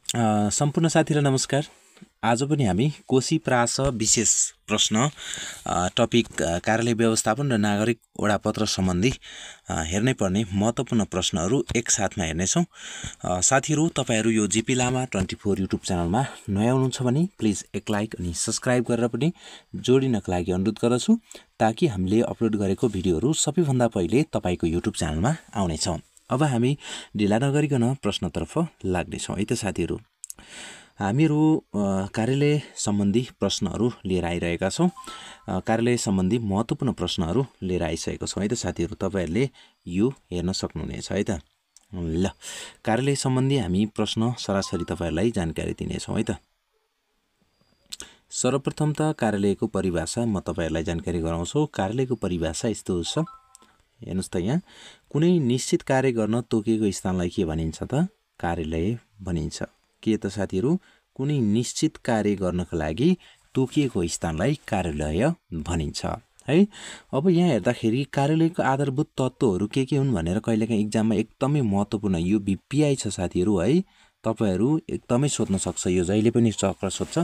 सम्पूर्ण साथीहरुलाई नमस्कार। आज पनि हामी कोशी प्रास विशेष प्रश्न टपिक कार्यालय व्यवस्थापन र नागरिक वडापत्र सम्बन्धी हेर्नै पर्ने महत्त्वपूर्ण प्रश्नहरू एक साथमा हेर्नेछौँ। साथीहरु, तपाईहरु यो जीपी लामा 24 युट्युब च्यानलमा नयाँ हुनुहुन्छ भने प्लिज एक लाइक अनि सब्स्क्राइब गरेर पनि जोडिनका लागि अनुरोध गर्दछु, ताकि हामीले अपलोड गरेको भिडियोहरू सबैभन्दा पहिले तपाईको युट्युब च्यानलमा आउनेछौँ। अब हामी ढिला नगरिकन प्रश्नतर्फ लाग्नेछौँ है त साथीहरु। हामीहरू कार्यालय सम्बन्धी प्रश्नहरू लिएर आइरहेका छौँ। कार्यालय सम्बन्धी महत्त्वपूर्ण प्रश्नहरू लिएर आइसकेको छौँ है त साथीहरु। तपाईहरुले यो हेर्न सक्नुहुनेछ है त। ल, कार्यालय सम्बन्धी हामी प्रश्न सरासरी तपाईहरुलाई जानकारी दिनेछौँ है त। सर्वप्रथम त कार्यालयको परिभाषा म तपाईहरुलाई जानकारी गराउँछु। कार्यालयको परिभाषा यस्तो छ, हेर्नुस् त। यहाँ कुनै निश्चित कार्य गर्न तोकिएको स्थानलाई के भनिन्छ त? कार्यालय भनिन्छ। के त साथीहरु? कुनै निश्चित कार्य गर्नका लागि तोकिएको स्थानलाई कार्यालय भनिन्छ है। अब यहाँ हेर्दाखेरि कार्यालयको आधारभूत तत्त्वहरू के हुन् भनेर कहिलेकाहीँ एक्जाममा एकदमै महत्त्वपूर्ण यो भिपिआई छ साथीहरु है। तपाईहरु एकदमै सोध्न सक्छ, यो जहिले पनि चक्र सोध्छ।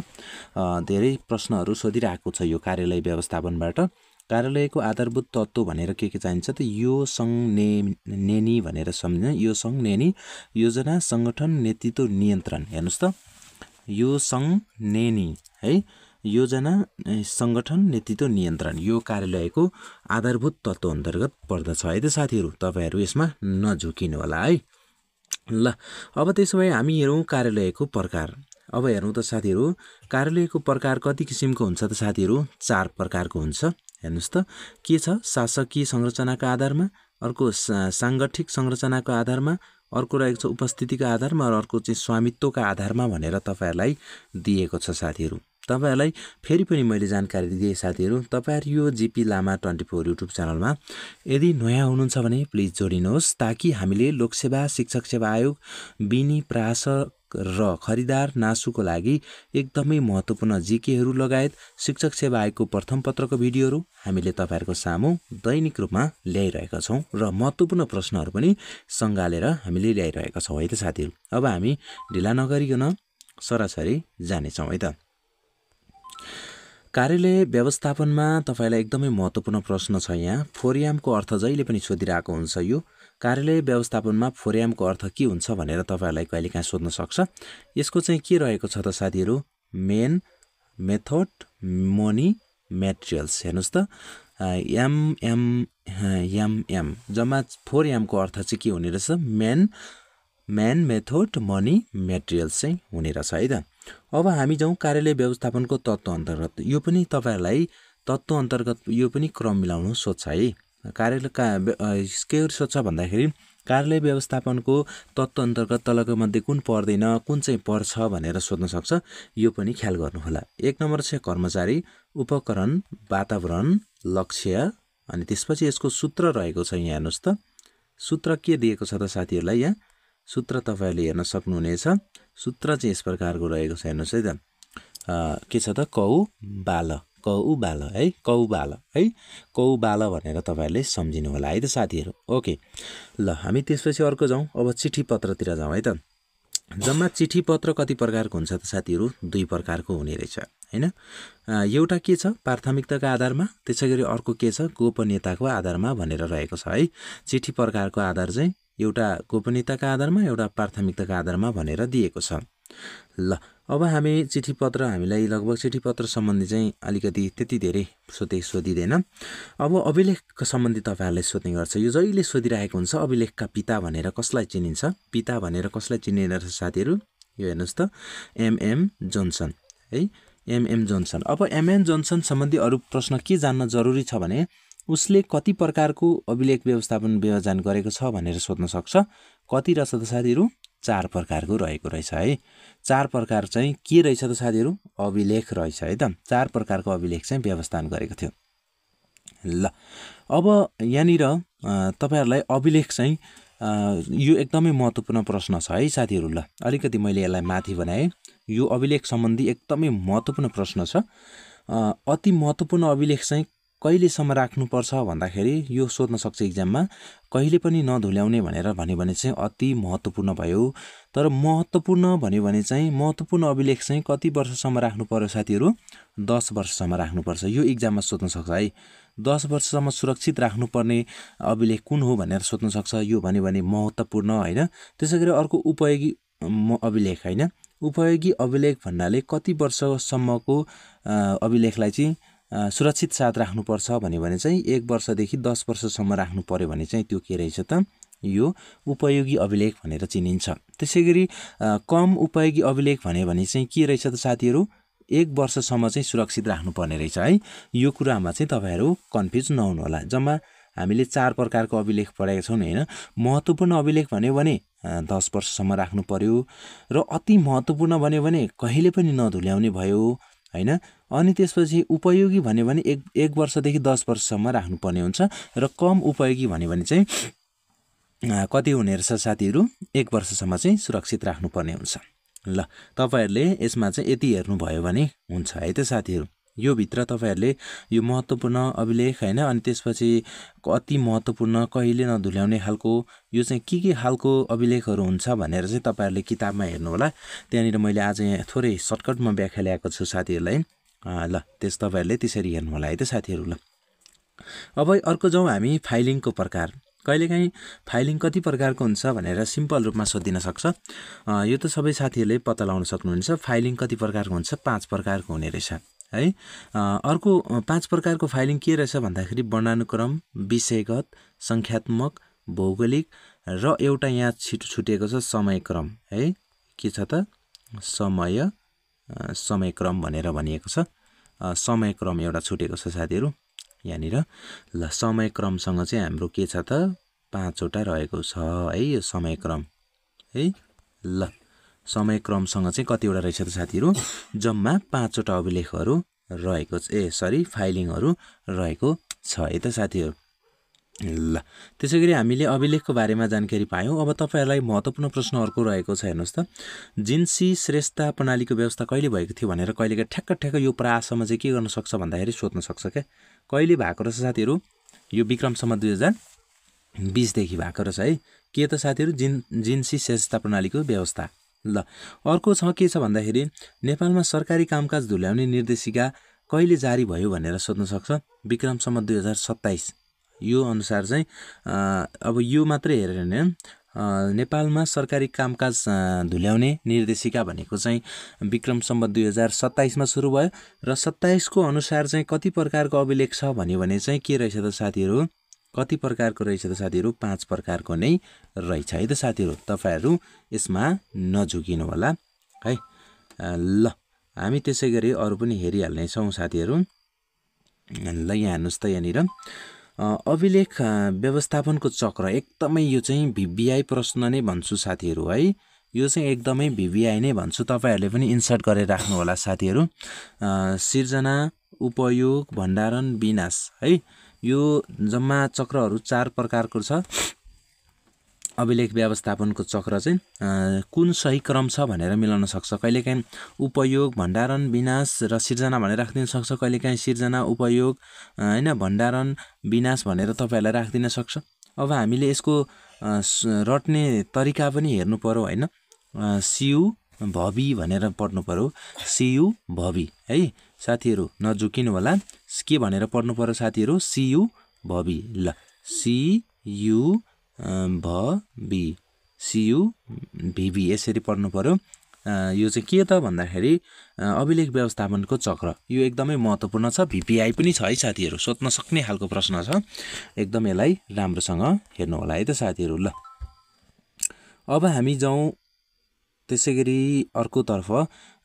धेरै प्रश्नहरू सोधिरहेको छ यो कार्यालय व्यवस्थापनबाट। कार्यालयको आधारभूत तत्त्व भनेर के चाहिन्छ त? यो नेनी भनेर सम्झिनु। यो नेनी योजना, संगठन, नेतृत्व, नियन्त्रण। हेर्नुस् त, यो नेनी है, योजना, संगठन, नेतृत्व, नियन्त्रण, यो कार्यालयको आधारभूत तत्त्व अन्तर्गत पर्दछ है त साथीहरु। तपाईहरु यसमा नझुकिनु होला है। ल, अब त्यसो भए हामी हेरौँ कार्यालयको प्रकार। अब हेरौँ त साथीहरु, कार्यालयको प्रकार कति किसिमको हुन्छ त साथीहरु? 4 प्रकारको हुन्छ। हेर्नुस् त, के छ? शासकीय संरचनाका आधारमा, अर्को सांगठिक संरचनाको आधारमा, अर्को रहेको छ उपस्थितिका आधारमा, र अर्को चाहिँ स्वामित्वका आधारमा भनेर तपाईहरुलाई दिएको छ साथीहरु। तपाईहरुलाई फेरि पनि मैले जानकारी दिए साथीहरु। तपाईहरु यो जीपी लामा 24 युट्युब च्यानलमा यदि नयाँ हुनुहुन्छ भने प्लिज जोडिनुहोस्, ताकि हामीले लोकसेवा, शिक्षक सेवा आयोग, बिनी, प्रास र खरिदार नासुको लागि एकदमै महत्त्वपूर्ण जीकेहरू लगायत शिक्षक सेवा आयोगको प्रथम पत्रको भिडियोहरू हामीले तपाईहरुको सामु दैनिक रूपमा ल्याइरहेका छौं र महत्त्वपूर्ण प्रश्नहरू पनि सँगालेर हामीले ल्याइरहेका छौं है त साथीहरु। अब हामी ढिला नगरिकन सरासरी जानेछौं है त। कार्यालय व्यवस्थापनमा तपाईलाई एकदमै महत्त्वपूर्ण प्रश्न छ यहाँ। फोरियामको अर्थ जहिले पनि सोधिरहेको हुन्छ यो। कार्यालय व्यवस्थापनमा फोरियामको अर्थ के हुन्छ भनेर तपाईहरुलाई कहिलेकाहीँ सोध्न सक्छ। यसको चाहिँ के रहेको छ त साथीहरु? Main, method, money, materials. हेर्नुस् त, एम जम्मा 4M को अर्थ चाहिँ के हुने रहेछ? मेन, मेथड, मनी, मेटेरियल्स चाहिँ हुने रहेछ है त। अब हामी जाउँ कार्यालय व्यवस्थापनको तत्त्व अन्तर्गत। यो पनि तपाईहरुलाई तत्त्व अन्तर्गत यो पनि क्रम मिलाउनु सोध्छ है। कार्यालयका के सोध्छ भन्दाखेरि कार्यालय व्यवस्थापनको तत्त्व अन्तर्गत तलको मध्ये कुन पर्दैन, कुन चाहिँ पर्छ भनेर सोध्न सक्छ। यो पनि ख्याल गर्नु होला। 1 नम्बर छ कर्मचारी, उपकरण, वातावरण, लक्ष्य, अनि त्यसपछि यसको सूत्र रहेको छ। यहाँ हेर्नुस् त, सूत्र के दिएको छ त साथीहरुलाई? यहाँ सूत्र तपाईहरुले हेर्न सक्नुहुनेछ। सूत्र चाहिँ यस प्रकारको रहेको छ। हेर्नुस् है त, के छ त? कौबाल है, कौबाल भनेर तपाईहरुले सम्झिनु होला है त साथीहरु। ओके, ल हामी त्यसपछि अर्को जाउँ। अब चिठी पत्रतिर जाउँ है त। जम्मा चिठी पत्र कति प्रकारको हुन्छ त साथीहरु? 2 प्रकारको हुने रहेछ हैन। एउटा के छ? प्राथमिकताका आधारमा, त्यसैगरी अर्को के छ? गोपनीयताको आधारमा भनेर रहेको छ है। चिठी प्रकारको आधार चाहिँ एउटा गोपनीयताका आधारमा, एउटा प्राथमिकताका आधारमा भनेर दिएको छ। ल, अब हामी चिठी पत्र, हामीलाई लगभग चिठी पत्र सम्बन्धी चाहिँ अलिकति त्यति धेरै सोधिदैन। अब अभिलेख सम्बन्धी तपाईहरुले सोध्ने गर्छ। यो जहिले सोधिरहेको हुन्छ। अभिलेखका पिता भनेर कसलाई चिनिन्छ? पिता भनेर कसलाई चिनिन्छ साथीहरु? यो हेर्नुस् त, MM जोन्सन है, MM जोन्सन। अब MM जोन्सन सम्बन्धी अरु प्रश्न के जान्न जरुरी छ भने उसले कति प्रकारको अभिलेख व्यवस्थापन व्यवधान गरेको छ भनेर सोध्न सक्छ। कति रहेछ त साथीहरु? 4 प्रकारको रहेको रहेछ है। 4 प्रकार चाहिँ के रहेछ त साथीहरु? अभिलेख रहेछ है त। 4 प्रकारको अभिलेख चाहिँ व्यवस्थापन गरेको थियो। ल, अब यहाँनिर तपाईहरुलाई अभिलेख चाहिँ यो एकदमै महत्त्वपूर्ण प्रश्न छ है साथीहरु। ल, अलिकति मैले यसलाई माथि बनाए। यो अभिलेख सम्बन्धी एकदमै महत्त्वपूर्ण प्रश्न छ। अति महत्त्वपूर्ण अभिलेख चाहिँ कहिलेसम्म राख्नुपर्छ भन्दाखेरि यो सोध्न सक्छ इक्जाममा, कहिले पनि नधुल्याउने भनेर भन्यो भने चाहिँ अति महत्त्वपूर्ण भयो। तर महत्त्वपूर्ण भन्यो भने चाहिँ महत्त्वपूर्ण अभिलेख चाहिँ कति वर्षसम्म राख्नु पर्यो साथीहरू? 10 वर्षसम्म राख्नुपर्छ। यो इक्जाममा सोध्न सक्छ है। 10 वर्षसम्म सुरक्षित राख्नुपर्ने अभिलेख कुन हो भनेर सोध्न सक्छ। यो भन्यो भने महत्त्वपूर्ण होइन। त्यसै गरी अर्को उपयोगी अभिलेख होइन। उपयोगी अभिलेख भन्नाले कति वर्षसम्मको अभिलेखलाई चाहिँ सुरक्षित साथ राख्नुपर्छ भन्यो भने चाहिँ 1 वर्षदेखि 10 वर्षसम्म राख्नु पर्यो भने चाहिँ त्यो के रहेछ त? यो उपयोगी अभिलेख भनेर चिनिन्छ। त्यसै गरी कम उपयोगी अभिलेख भन्यो भने चाहिँ के रहेछ त साथीहरू? 1 वर्षसम्म चाहिँ सुरक्षित राख्नुपर्ने रहेछ है। यो कुरामा चाहिँ तपाईँहरू कन्फ्युज नहुनु होला। जम्मा हामीले 4 प्रकारको अभिलेख पढेका छौँ नि होइन। महत्त्वपूर्ण अभिलेख भन्यो भने 10 वर्षसम्म राख्नु पर्यो र अति महत्त्वपूर्ण भन्यो भने कहिले पनि नधुल्याउने भयो होइन। अनि त्यसपछि उपयोगी भन्यो भने 1 वर्षदेखि 10 वर्षसम्म राख्नुपर्ने हुन्छ र कम उपयोगी भन्यो भने चाहिँ कति हुने रहेछ साथीहरू? 1 वर्षसम्म चाहिँ सुरक्षित राख्नुपर्ने हुन्छ। ल तपाईँहरूले यसमा चाहिँ यति हेर्नुभयो भने हुन्छ है त साथीहरू। यो भित्र तपाईँहरूले यो महत्त्वपूर्ण अभिलेख होइन, अनि त्यसपछि अति महत्त्वपूर्ण कहिले नधुल्याउने खालको यो चाहिँ के खालको अभिलेखहरू हुन्छ भनेर चाहिँ तपाईँहरूले किताबमा हेर्नु होला। त्यहाँनिर मैले आज यहाँ थोरै सर्टकटमा व्याख्या ल्याएको छु साथीहरूलाई। ल तपाईँहरूले त्यसरी हेर्नु होला है त साथीहरू। ल अब अर्को जाउँ हामी फाइलिङको प्रकार। कहिलेकाहीँ फाइलिङ कति प्रकारको हुन्छ भनेर सिम्पल रूपमा सोधिन सक्छ। यो त सबै साथीहरूले पत्ता लगाउन सक्नुहुन्छ। फाइलिङ कति प्रकारको हुन्छ? 5 प्रकारको हुने रहेछ है। अर्को 5 प्रकारको फाइलिङ के रहेछ भन्दाखेरि वर्णानुक्रम, विषयगत, सङ्ख्यात्मक, भौगोलिक र एउटा यहाँ छिटो छुटेको छ समयक्रम है। के छ त? समयक्रम भनेर भनिएको छ। समयक्रम एउटा छुटेको छ साथीहरू यहाँनिर। ल समयक्रमसँग चाहिँ हाम्रो के छ त? 5 वटा रहेको छ है यो समयक्रम है। ल समयक्रमसँग चाहिँ कतिवटा रहेछ त साथीहरू? जम्मा 5 वटा अभिलेखहरू रहेको फाइलिङहरू रहेको छ है त साथीहरू। ल त्यसै गरी हामीले अभिलेखको बारेमा जानकारी पायौँ। अब तपाईँहरूलाई महत्त्वपूर्ण प्रश्न अर्को रहेको छ हेर्नुहोस् त। जिन्सी श्रेष्ठता प्रणालीको व्यवस्था कहिले भएको थियो भनेर कहिलेका ठ्याक्क यो प्रासम्म चाहिँ के गर्न सक्छ भन्दाखेरि सोध्न सक्छ क्या। कहिले भएको रहेछ साथीहरू? यो विक्रमसम्म 2020देखि भएको रहेछ है। के त साथीहरू? जिन्सी श्रेष्ठता प्रणालीको व्यवस्था। ल अर्को छ के छ भन्दाखेरि नेपालमा सरकारी कामकाज धुल्याउने निर्देशिका कहिले जारी भयो भनेर सोध्न सक्छ। विक्रमसम्म 2027 यो अनुसार चाहिँ अब यो मात्रै हेरेर होइन, नेपालमा सरकारी कामकाज धुल्याउने निर्देशिका भनेको चाहिँ विक्रमसम्म 2027मा सुरु भयो र 27 को अनुसार चाहिँ कति प्रकारको अभिलेख छ भन्यो भने चाहिँ के रहेछ त साथीहरू? कति प्रकारको रहेछ त साथीहरू? 5 प्रकारको नै रहेछ है त साथीहरू। तपाईँहरू यसमा नझुकिनु होला है। ल हामी त्यसै गरी अरू पनि हेरिहाल्नेछौँ साथीहरू। ल यहाँ हेर्नुहोस् त यहाँनिर अभिलेख व्यवस्थापनको चक्र एकदमै यो चाहिँ भिबिआई प्रश्न नै भन्छु साथीहरू है। यो चाहिँ एकदमै भिबिआई नै भन्छु। तपाईँहरूले पनि इन्सर्ट गरेर राख्नु होला साथीहरू। सिर्जना, उपयोग, भण्डारण, विनाश है। यो जम्मा चक्रहरू 4 प्रकारको छ। अभिलेख व्यवस्थापनको चक्र चाहिँ कुन सही क्रम छ भनेर मिलाउन सक्छ। कहिलेकाहीँ उपयोग, भण्डारण, विनाश र सिर्जना भनेर राखिदिन सक्छ। कहिलेकाहीँ सिर्जना, उपयोग होइन, भण्डारण, विनाश भनेर तपाईँहरूलाई राखिदिन सक्छ। अब हामीले यसको रट्ने तरिका पनि हेर्नु पर्यो होइन। सियु भवि भनेर पढ्नु पर्यो। सियु भवि है साथीहरू, नझुकिनु होला। के भनेर पढ्नु पर्यो साथीहरू? सियु भवि। ल सियु भवि, सियु भिभी यसरी पढ्नु पर्यो। यो चाहिँ के त भन्दाखेरि अभिलेख व्यवस्थापनको चक्र। यो एकदमै महत्त्वपूर्ण छ। भिपिआई पनि छ है साथीहरू। सोध्न सक्ने खालको प्रश्न छ। एकदम यसलाई राम्रोसँग हेर्नु होला है त साथीहरू। ल अब हामी जाउँ त्यसै गरी अर्कोतर्फ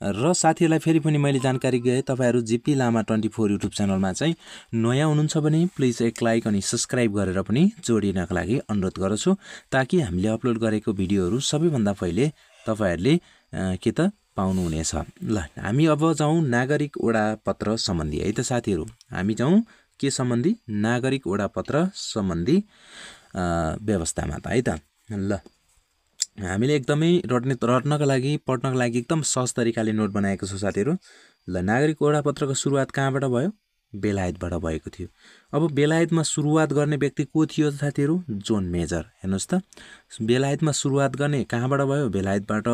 र साथीहरूलाई फेरि पनि मैले जानकारी गएँ। तपाईँहरू जिपी लामा 24 युट्युब च्यानलमा चाहिँ नयाँ हुनुहुन्छ भने प्लिज एक लाइक अनि सब्सक्राइब गरेर पनि जोडिनको लागि अनुरोध गर्छु, ताकि हामीले अपलोड गरेको भिडियोहरू सबैभन्दा पहिले तपाईँहरूले के त पाउनुहुनेछ। ल हामी अब जाउँ नागरिक वडापत्र सम्बन्धी है त साथीहरू। हामी जाउँ के सम्बन्धी? नागरिक वडापत्र सम्बन्धी व्यवस्थामा त है त। ल हामीले एकदमै रट्नका लागि, पढ्नका लागि एकदम सहज तरिकाले नोट बनाएको छ साथीहरू। ल नागरिक वडापत्रको सुरुवात कहाँबाट भयो? बेलायतबाट भएको थियो। अब बेलायतमा सुरुवात गर्ने व्यक्ति को थियो साथीहरू? John Major. हेर्नुहोस् त, बेलायतमा सुरुवात गर्ने कहाँबाट भयो? बेलायतबाट।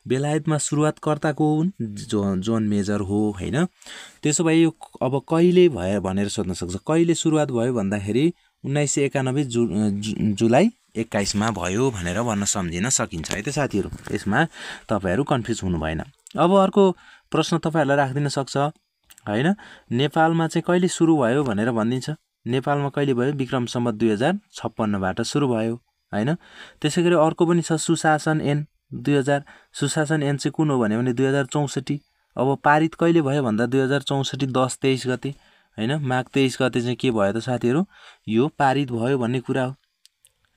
बेलायतमा सुरुवातकर्ता को हुन्? जोन मेजर हो होइन। त्यसो भए यो अब कहिले भयो भनेर सोध्न सक्छ। कहिले सुरुवात भयो भन्दाखेरि 1991 जुलाई 21 भयो भनेर भन्न सम्झिन सकिन्छ है त साथीहरू। यसमा तपाईँहरू कन्फ्युज हुनु भएन। अब अर्को प्रश्न तपाईँहरूलाई राखिदिन सक्छ होइन, नेपालमा चाहिँ कहिले सुरु भयो भनेर भनिदिन्छ। नेपालमा कहिले भयो? विक्रम सम्वत 2056बाट सुरु भयो होइन। त्यसै गरी अर्को पनि छ सुशासन ऐन 2000। सुशासन ऐन चाहिँ कुन हो भने 2064। अब पारित कहिले भयो भन्दा 2064 10-23 गते होइन। माघ 23 गते चाहिँ के भयो त साथीहरू? यो पारित भयो भन्ने कुरा हो।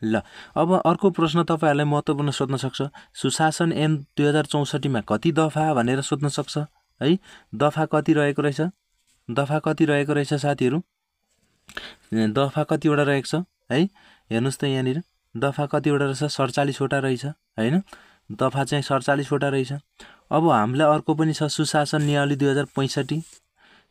ल अब अर्को प्रश्न तपाईँहरूलाई महत्त्वपूर्ण सोध्न सक्छ। सुशासन ऐन 2064मा कति दफा भनेर सोध्न सक्छ है। दफा कति रहेको रहेछ? दफा कति रहेको रहेछ साथीहरू? दफा कतिवटा रहेको छ है? हेर्नुहोस् त यहाँनिर दफा कतिवटा रहेछ? 47वटा रहेछ होइन। दफा चाहिँ 47वटा रहेछ। अब हामीलाई अर्को पनि छ सुशासन नियावली 2065।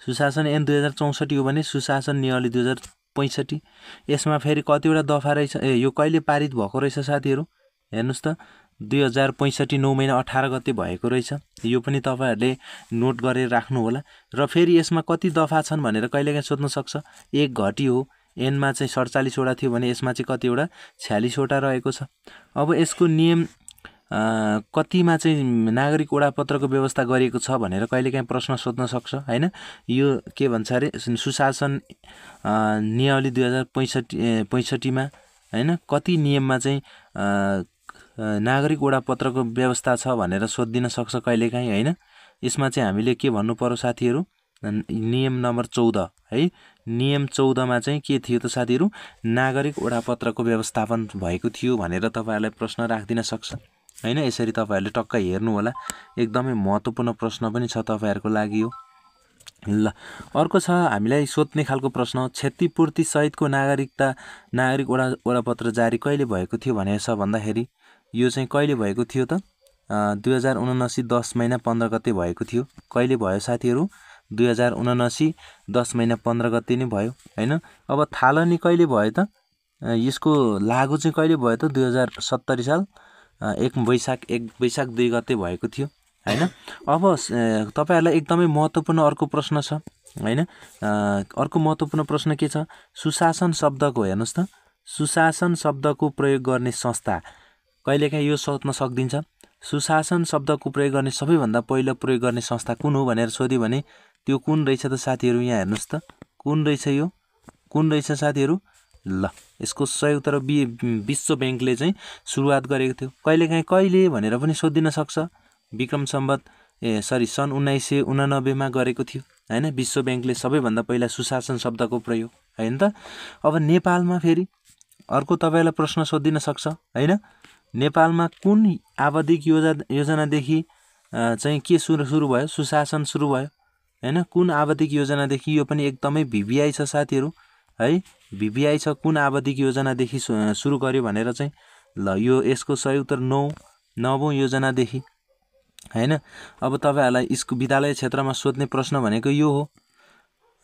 सुशासन ऐन 2064 हो भने सुशासन नियावली 2065। यसमा फेरि कतिवटा दफा रहेछ? यो कहिले पारित भएको रहेछ साथीहरू? हेर्नुहोस् त 2065 9 महिना 18 गते भएको रहेछ। यो पनि तपाईँहरूले नोट गरेर राख्नु होला। र फेरि यसमा कति दफा छन् भनेर कहिलेकाहीँ सोध्न सक्छ। एक घटी हो। ऐनमा चाहिँ 47वटा थियो भने यसमा चाहिँ कतिवटा? 46वटा रहेको छ। अब यसको नियम कतिमा चाहिँ नागरिक वडापत्रको व्यवस्था गरिएको छ भनेर कहिलेकाहीँ प्रश्न सोध्न सक्छ होइन। यो के भन्छ अरे सुशासन नियावली 2065मा होइन कति नियममा चाहिँ नागरिक वडापत्रको व्यवस्था छ भनेर सोधिदिन सक्छ कहिलेकाहीँ होइन। यसमा चाहिँ हामीले के भन्नु पर्यो साथीहरू? नियम नम्बर 14 है। नियम 14मा चाहिँ के थियो त साथीहरू? नागरिक वडापत्रको व्यवस्थापन भएको थियो भनेर तपाईँहरूलाई प्रश्न राखिदिन सक्छ होइन। यसरी तपाईँहरूले टक्क हेर्नु होला। एकदमै महत्त्वपूर्ण प्रश्न पनि छ तपाईँहरूको लागि यो। ल अर्को छ हामीलाई सोध्ने खालको प्रश्न, क्षतिपूर्ति सहितको नागरिक वडापत्र जारी कहिले भएको थियो भनेछ भन्दाखेरि यो चाहिँ कहिले भएको थियो त? 2079 10 महिना 15 गते भएको थियो। कहिले भयो साथीहरू? 2079 10 महिना 15 गते नै भयो होइन। अब थालनी कहिले भयो त? यसको लागु चाहिँ कहिले भयो त? 2070 साल 1 वैशाख 2 गते भएको थियो होइन। अब तपाईँहरूलाई एकदमै महत्त्वपूर्ण अर्को प्रश्न छ होइन। अर्को महत्त्वपूर्ण प्रश्न के छ? सुशासन शब्दको हेर्नुहोस् त, सुशासन शब्दको प्रयोग गर्ने संस्था कहिलेकाहीँ यो सोध्न सकिन्छ। सुशासन शब्दको प्रयोग गर्ने सबैभन्दा पहिलो प्रयोग गर्ने संस्था कुन हो भनेर सोध्यो भने त्यो कुन रहेछ त साथीहरू? यहाँ हेर्नुहोस् त कुन रहेछ यो? कुन रहेछ साथीहरू? ल यसको सही उत्तर विश्व ब्याङ्कले चाहिँ सुरुवात गरेको थियो। कहिलेकाहीँ कहिले भनेर पनि सोधिन सक्छ। विक्रम सम्वत सन् 1989मा गरेको थियो होइन। विश्व ब्याङ्कले सबैभन्दा पहिला सुशासन शब्दको प्रयोग होइन त। अब नेपालमा फेरि अर्को तपाईँलाई प्रश्न सोधिन सक्छ होइन। नेपालमा कुन आवधिक योजनादेखि चाहिँ के सुरु भयो? सुशासन सुरु भयो होइन। कुन आवधिक योजनादेखि? यो पनि एकदमै भिभिआई छ साथीहरू है। भिभिआई छ कुन आवधिक योजनादेखि सुरु गर्यो भनेर चाहिँ। ल यो यसको सही उत्तर 9औं योजनादेखि होइन। अब तपाईँहरूलाई यसको विद्यालय क्षेत्रमा सोध्ने प्रश्न भनेको यो हो,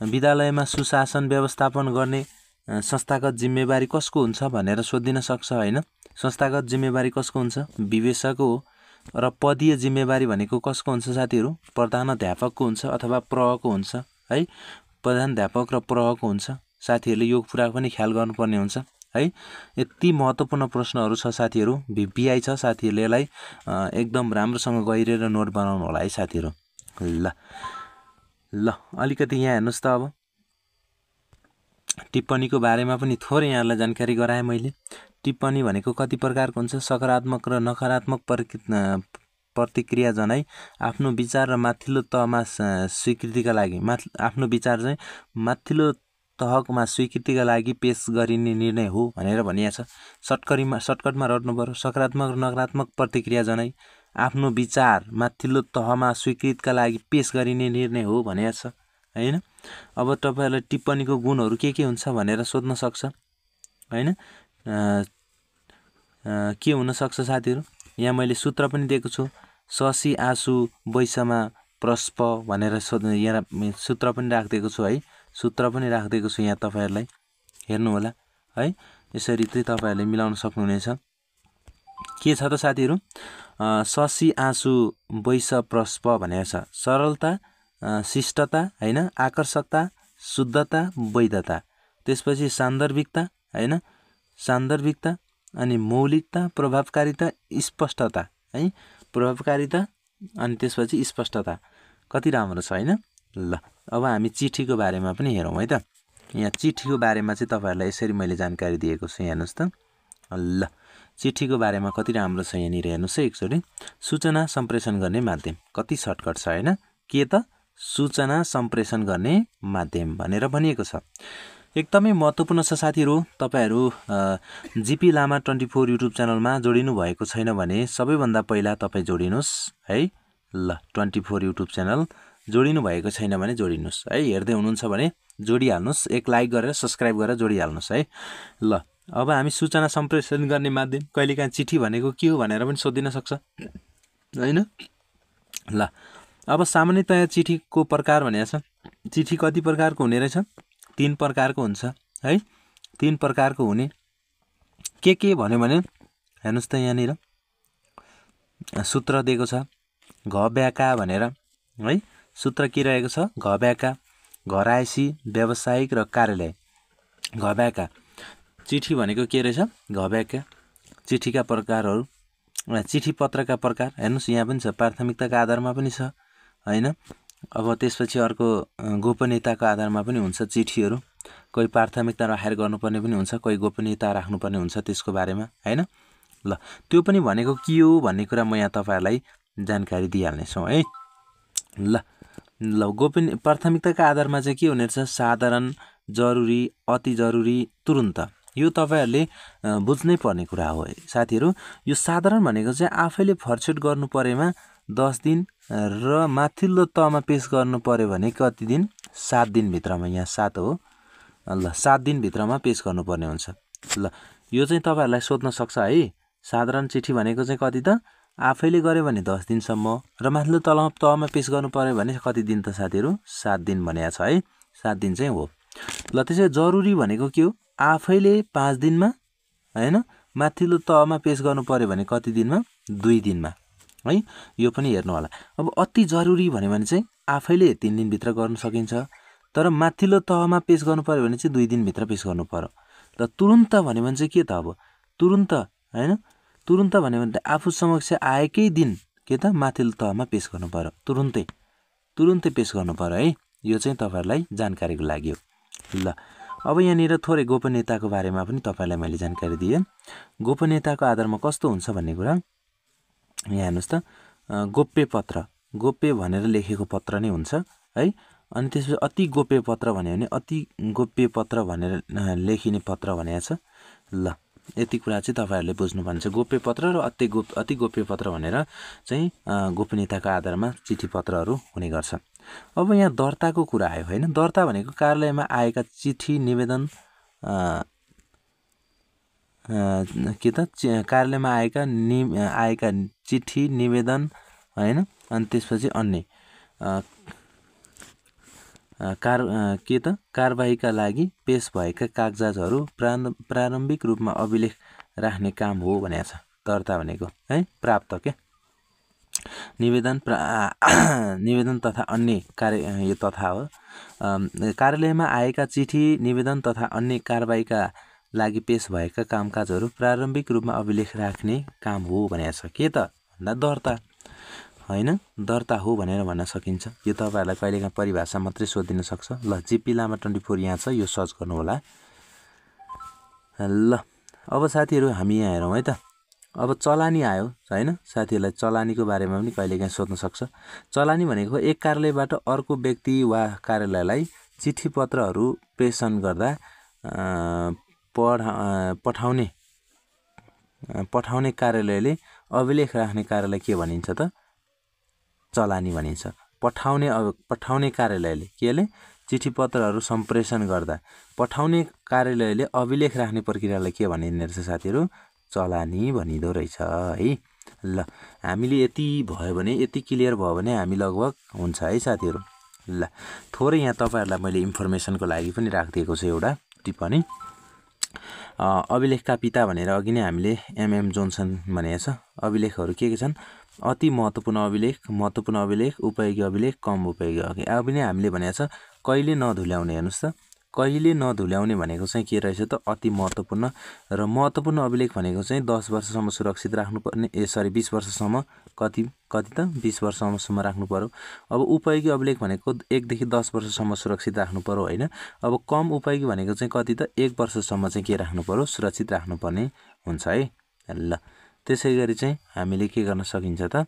विद्यालयमा सुशासन व्यवस्थापन गर्ने संस्थागत जिम्मेवारी कसको हुन्छ भनेर सोधिन सक्छ होइन। संस्थागत जिम्मेवारी कसको हुन्छ? विवेचक हो। र पदीय जिम्मेवारी भनेको कसको हुन्छ साथीहरू? प्रधानाध्यापकको हुन्छ अथवा प्रहको हुन्छ है। प्रधानाध्यापक र प्रहको हुन्छ। साथीहरूले यो कुरा पनि ख्याल गर्नुपर्ने हुन्छ है। यति महत्त्वपूर्ण प्रश्नहरू छ साथीहरू। भिभिआई छ, साथीहरूले यसलाई एकदम राम्रोसँग गहिरेर नोट बनाउनु होला है साथीहरू। ल अलिकति यहाँ हेर्नुहोस् त। अब टिप्पणीको बारेमा पनि थोरै यहाँलाई जानकारी गराएँ मैले। टिप्पणी भनेको कति प्रकारको हुन्छ? सकारात्मक र नकारात्मक प्रतिक्रिया जनाई आफ्नो विचार र माथिल्लो तहमा स्वीकृतिका लागि आफ्नो विचार चाहिँ माथिल्लो तहमा स्वीकृतिका लागि पेश गरिने निर्णय हो भनेर भनिएको छ। सर्टकटमा रट्नु पर्यो। सकारात्मक र नकारात्मक प्रतिक्रिया जनाई आफ्नो विचार माथिल्लो तहमा स्वीकृतिका लागि पेश गरिने निर्णय हो भनेको छ हैन। अब तपाईहरुलाई टिप्पणीको गुणहरु के हुन्छ भनेर सोध्न सक्छ हैन। के हुन सक्छ साथीहरु, यहाँ मैले सूत्र पनि दिएको छु। शशी आसु वैशमा प्रस्प भनेर यहाँ सूत्र पनि राखिदिएको छु है। सूत्र पनि राखिदिएको छु यहाँ तपाईहरुलाई हेर्नु होला है यसरी चाहिँ तपाईहरुले मिलाउन सक्नुहुनेछ के छ त साथीहरु शशी आँसु वैश प्रस्प भनेको छ सरलता शिष्टता हैन आकर्षकता शुद्धता वैधता त्यसपछि सान्दर्भिकता हैन सान्दर्भिकता अनि मौलिकता प्रभावकारिता स्पष्टता है प्रभावकारिता अनि त्यसपछि स्पष्टता कति राम्रो छ हैन ल अब हामी चिठीको बारेमा पनि हेरौं है त यहाँ चिठीको बारेमा चाहिँ तपाईहरुलाई यसरी मैले जानकारी दिएको छु हेर्नुस् त ल चिठीको बारेमा कति राम्रो छ यहाँ हेर्नुस् है एकचोटी सूचना सम्प्रेषण गर्ने माध्यम कति सर्टकट छ हैन के त सूचना सम्प्रेषण गर्ने माध्यम भनेर भनिएको छ एकदमै महत्त्वपूर्ण छ साथीहरु तपाईहरु जीपी लामा 24 युट्युब च्यानलमा जोडिनु भएको छैन भने सबैभन्दा पहिला तपाई जोडिनुस् है ल 24 युट्युब च्यानल जोडिनु भएको छैन भने जोडिनुस् है हेर्दै हुनुहुन्छ भने जोडिहाल्नुस् एक लाइक गरेर सब्स्क्राइब गरेर जोडिहाल्नुस् है ल अब हामी सूचना सम्प्रेषण गर्ने माध्यम कहिलेकाहीँ चिठी भनेको के हो भनेर पनि सोधिन सक्छ हैन ल अब सामान्यतया चिठीको प्रकार भनेको छ चिठी कति प्रकारको हुने रहेछ 3 प्रकारको हुन्छ है 3 प्रकारको हुने के भन्यो भने हेर्नुस् त यहाँ निर सूत्र दिएको छ घ व्याका भनेर है सूत्र के रहेको छ घ व्याका घरायसी व्यावसायिक र कार्यालय घ व्याका चिठी भनेको के रहेछ घ व्याका चिठीका प्रकारहरु चिठी पत्रका प्रकार हेर्नुस् यहाँ पनि छ प्राथमिकताका आधारमा पनि छ हैन अब त्यसपछि अर्को गोपनीयताको आधारमा पनि हुन्छ चिठीहरु कोही प्राथमिकता राखेर गर्नुपर्ने पनि हुन्छ कोही गोपनीयता राख्नुपर्ने हुन्छ त्यसको बारेमा हैन ल त्यो पनि भनेको के हो भन्ने कुरा म यहाँ तपाईहरुलाई जानकारी दिइहाल्ने छु है ल गोपनीय प्राथमिकताका आधारमा चाहिँ के हुने रहेछ साधारण जरुरी अति जरुरी तुरुन्त यो तपाईहरुले बुझ्नै पर्ने कुरा हो साथीहरु यो साधारण भनेको चाहिँ आफैले फर्चेट गर्नु परेमा 10 दिन र माथिल्लो तहमा पेश गर्नु पर्यो भने कति दिन 7 दिन भित्रमा यहाँ 7 हो ल 7 दिन भित्रमा पेश गर्नुपर्ने हुन्छ ल यो चाहिँ तपाईहरुलाई सोध्न सक्छ है साधारण चिठी भनेको चाहिँ कति त आफैले गर्यो भने 10 दिनसम्म र माथिल्लो तहमा पेश गर्नु पर्यो भने कति दिन त साथीहरु 7 दिन भनेको छ है 7 दिन चाहिँ हो ल त्यसै जरुरी भनेको के हो आफैले 5 दिनमा हैन माथिल्लो तहमा पेश गर्नु पर्यो भने कति दिनमा 2 दिनमा है यो पनि हेर्नु होला अब अति जरुरी भन्यो भने चाहिँ आफैले 3 दिन भित्र गर्न सकिन्छ तर माथिल्लो तहमा पेश गर्नु पर्यो भने चाहिँ 2 दिन भित्र पेश गर्नु पर्यो ल तुरुन्त भन्यो भने चाहिँ के त अब तुरुन्त हैन तुरुन्त भन्यो भने आफू समक्ष आएकै दिन के त माथिल्लो तहमा पेश गर्नु पर्यो तुरुन्तै पेश गर्नु पर्यो है यो चाहिँ तपाईहरुलाई जानकारीको लागि हो ल अब यहाँ निर थोरै गोपनीयताको बारेमा पनि तपाईहरुलाई मैले जानकारी दिए गोपनीयताको आधारमा कस्तो हुन्छ भन्ने कुरा यहाँ हेर्नुस् त गोप्य पत्र गोप्य भनेर लेखेको पत्र नै हुन्छ है अनि त्यसपछि अति गोप्य पत्र भन्यो भने अति गोप्य पत्र भनेर लेखिने पत्र भनेको छ ल यति कुरा चाहिँ तपाईहरुले बुझ्नु पर्छ गोप्य पत्र र अति गोप्य पत्र भनेर चाहिँ गोपनीयताको आधारमा चिठी पत्रहरु हुने गर्छ अब यहाँ दर्ताको कुरा आयो हैन दर्ता भनेको कार्यालयमा आएका चिठी निवेदन के त कार्यालयमा आएका चिठी निवेदन हैन अनि त्यसपछि अन्य के त कारबाहीका लागि पेश भएका कागजातहरु प्रारम्भिक रूपमा अभिलेख राख्ने काम हो भनेको छ दर्ता भनेको है प्राप्त के निवेदन तथा अन्य कार्य यो तथा हो कार्यालयमा आएका चिठी निवेदन तथा अन्य कारबाहीका लागि पेश भएका कामकाजहरु प्रारम्भिक रूपमा अभिलेख राख्ने काम हो भनेको छ के त भन्दा दर्ता हैन दर्ता हो भनेर भन्न सकिन्छ यो तपाईहरुलाई कहिलेकाहीँ परिभाषा मात्रै सोधिन सक्छ ल जीपी लामा 24 यहाँ छ यो सर्च गर्नु होला ल अब साथीहरु हामी यहाँ हेरौं है त अब चलानी आयो हैन साथीहरुलाई चलानीको बारेमा पनि कहिलेकाहीँ सोध्न सक्छ चलानी भनेको एक कार्यालयबाट अर्को व्यक्ति वा कार्यालयलाई चिठी पत्रहरु प्रेषण गर्दा पठाउने कार्यालयले अभिलेख राख्ने कार्यालय के भनिन्छ त चलानी भनिन्छ पठाउने कार्यालयले केले चिठी पत्रहरु सम्प्रेषण गर्दा पठाउने कार्यालयले अभिलेख राख्ने प्रक्रियालाई के भनिने रहेछ साथीहरु चलानी भनिदो रहेछ है ल हामीले यति भयो भने यति क्लियर भयो भने हामी लगभग हुन्छ है साथीहरु ल थोरै यहाँ तपाईहरुलाई मैले इन्फर्मेसनको लागि पनि राखिदिएको छु एउटा टिप्पणी। अभिलेखका पिता भनेर अघि नै हामीले एमएम जोन्सन भनेको छ। अभिलेखहरू के छन्? अति महत्त्वपूर्ण अभिलेख, उपयोगी अभिलेख, कम उपयोगी अभिलेख। अब पनि हामीले भनेको छ कहिले नधुल्याउने। हेर्नुस् त, कहिले नधुल्याउने भनेको चाहिँ के रहेछ त? अति महत्त्वपूर्ण। र महत्त्वपूर्ण अभिलेख भनेको चाहिँ 10 वर्षसम्म सुरक्षित राख्नुपर्ने, 20 वर्षसम्म कति त 20 वर्षसम्म राख्नु पर्यो। अब उपयोगी अभिलेख भनेको 1 देखि 10 वर्षसम्म सुरक्षित राख्नु पर्यो हैन। अब कम उपयोगी भनेको चाहिँ कति त 1 वर्षसम्म चाहिँ के राख्नु पर्यो? सुरक्षित राख्नुपर्ने हुन्छ है। ल त्यसैगरी चाहिँ हामीले के गर्न सकिन्छ त?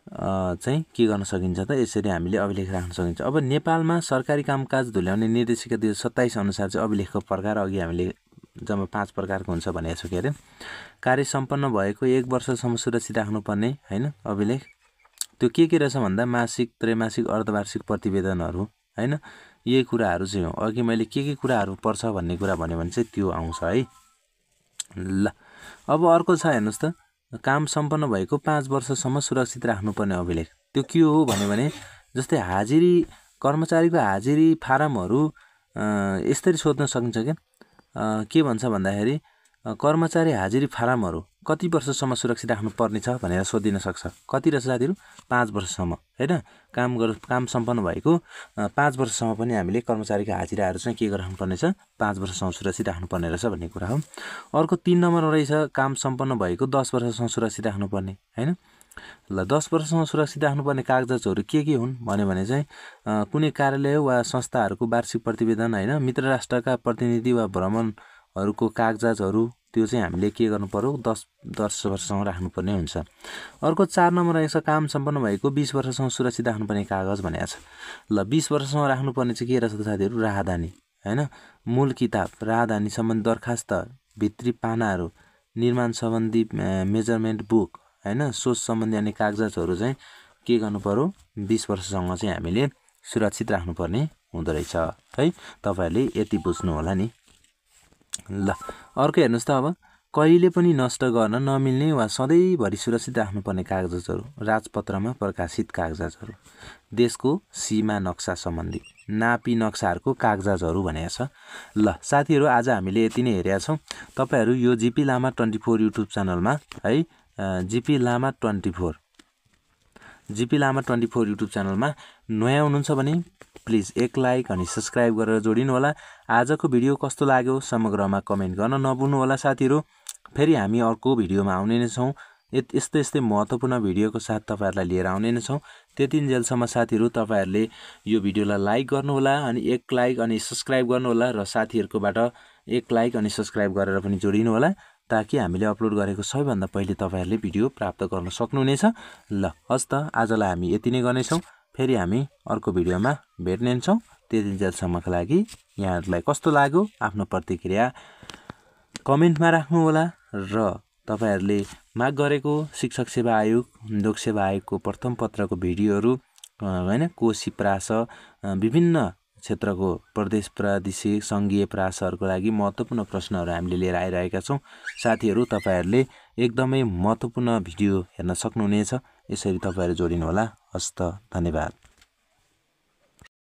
चाहिँ के गर्न सकिन्छ त? यसरी हामीले अभिलेख राख्न सकिन्छ। अब नेपालमा सरकारी कामकाज धुल्याउने निर्देशिका 2027 अनुसार चाहिँ अभिलेखको प्रकार अघि हामीले जम्मा 5 प्रकारको हुन्छ भनेको छ। के अरे? कार्य सम्पन्न भएको 1 वर्षसम्म सुरक्षित राख्नुपर्ने हैन अभिलेख। त्यो के रहेछ भन्दा मासिक, त्रैमासिक, अर्धवार्षिक प्रतिवेदनहरू हैन। यही कुराहरू चाहिँ हो। अघि मैले के कुराहरू पर्छ भन्ने कुरा भन्यो भने चाहिँ त्यो आउँछ है। ल अब अर्को छ हेर्नुस् त, काम सम्पन्न भएको 5 वर्षसम्म सुरक्षित राख्नुपर्ने अभिलेख। त्यो के हो भने जस्तै हाजिरी, कर्मचारीको हाजिरी फारमहरू यसरी सोध्न सकिन्छ के भन्छ भन्दाखेरि कर्मचारी हाजिरी फारमहरू कति वर्षसम्म सुरक्षित राख्नुपर्ने छ भनेर सोधिन सक्छ। कति रहेछ साथीहरु? 5 वर्षसम्म हैन। काम सम्पन्न भएको 5 वर्षसम्म पनि हामीले कर्मचारीको हाजिराहरू चाहिँ के राख्नुपर्ने छ? 5 वर्षसम्म सुरक्षित राख्नुपर्ने रहेछ भन्ने कुरा हो। अर्को 3 नम्बरमा रहेछ काम सम्पन्न भएको 10 वर्षसम्म सुरक्षित राख्नुपर्ने हैन। ल 10 वर्षसम्म सुरक्षित राख्नुपर्ने कागजातहरू के हुन् भने चाहिँ कुनै कार्यालय वा संस्थाहरूको वार्षिक प्रतिवेदन हैन, मित्र राष्ट्रका प्रतिनिधि वा भ्रमणहरूको कागजातहरू, त्यो चाहिँ हामीले के गर्नु पर्यो? 10 वर्षसम्म राख्नुपर्ने हुन्छ। अर्को 4 नम्बर रहेछ काम सम्पन्न भएको 20 वर्षसम्म सुरक्षित राख्नुपर्ने कागज भनेको छ। ल 20 वर्षसम्म राख्नुपर्ने चाहिँ के रहेछ त साथीहरु? राहदानी हैन, मूल किताब, राहदानी सम्बन्धी दरखास्त, भित्री पानाहरू, निर्माण सम्बन्धी मेजरमेन्ट बुक हैन, सोच सम्बन्धी अनि कागजातहरू चाहिँ के गर्नु पर्यो? 20 वर्षसम्म चाहिँ हामीले सुरक्षित राख्नुपर्ने हुँदो रहेछ है। तपाईहरुले यति बुझ्नु होला नि। ल अर्को हेर्नुस् त, अब कहिले पनि नष्ट गर्न नमिल्ने वा सधैँभरि सुरक्षित राख्नुपर्ने कागजातहरू, राजपत्रमा प्रकाशित कागजातहरू, देशको सीमा नक्सा सम्बन्धी, नापी नक्साहरूको कागजातहरू भनेको छ। ल साथीहरु, आज हामीले यति नै हेरेका छौं। तपाईहरु यो जीपी लामा 24 युट्युब च्यानलमा है, जीपी लामा 24 युट्युब च्यानलमा नयाँ हुनुहुन्छ भने प्लिज एक लाइक अनि सब्स्क्राइब गरेर जोडिनु होला। आजको भिडियो कस्तो लाग्यो समग्रमा कमेन्ट गर्न नभुल्नु होला साथीहरु। फेरि हामी अर्को भिडियोमा आउने नै छौं। यस्तै महत्त्वपूर्ण भिडियोको साथ तपाईहरुलाई लिएर आउने नै छौं। त्यतिन्जेलसम्म साथीहरु तपाईहरुले यो भिडियोलाई लाइक गर्नु होला अनि एक लाइक अनि सब्स्क्राइब गर्नु होला र साथीहरुकोबाट एक लाइक अनि सब्स्क्राइब गरेर पनि जोडिनु होला, ताकि हामीले अपलोड गरेको सबैभन्दा पहिले तपाईहरुले भिडियो प्राप्त गर्न सक्नुहुनेछ। ल हस् त, आजलाई हामी यति नै गर्नेछौं। फेरि हामी अर्को भिडियोमा भेट्ने छौं। त्यतिन्जेलसम्मको लागि यहाँहरुलाई कस्तो लाग्यो आफ्नो प्रतिक्रिया कमेन्टमा राख्नु होला र तपाईहरुले माग गरेको शिक्षक सेवा आयोग, लोक सेवा आयोगको प्रथम पत्रको भिडियोहरु हैन, कोशी प्रास, विभिन्न क्षेत्रको प्रदेश प्रादेशिक संघीय प्रासहरुको लागि महत्त्वपूर्ण प्रश्नहरु हामीले लिएर आइरहेका छौं। साथीहरु तपाईहरुले एकदमै महत्त्वपूर्ण भिडियो हेर्न सक्नुहुनेछ। यसरी तपाईहरु जोडिनु होला। हस्त, धन्यवाद।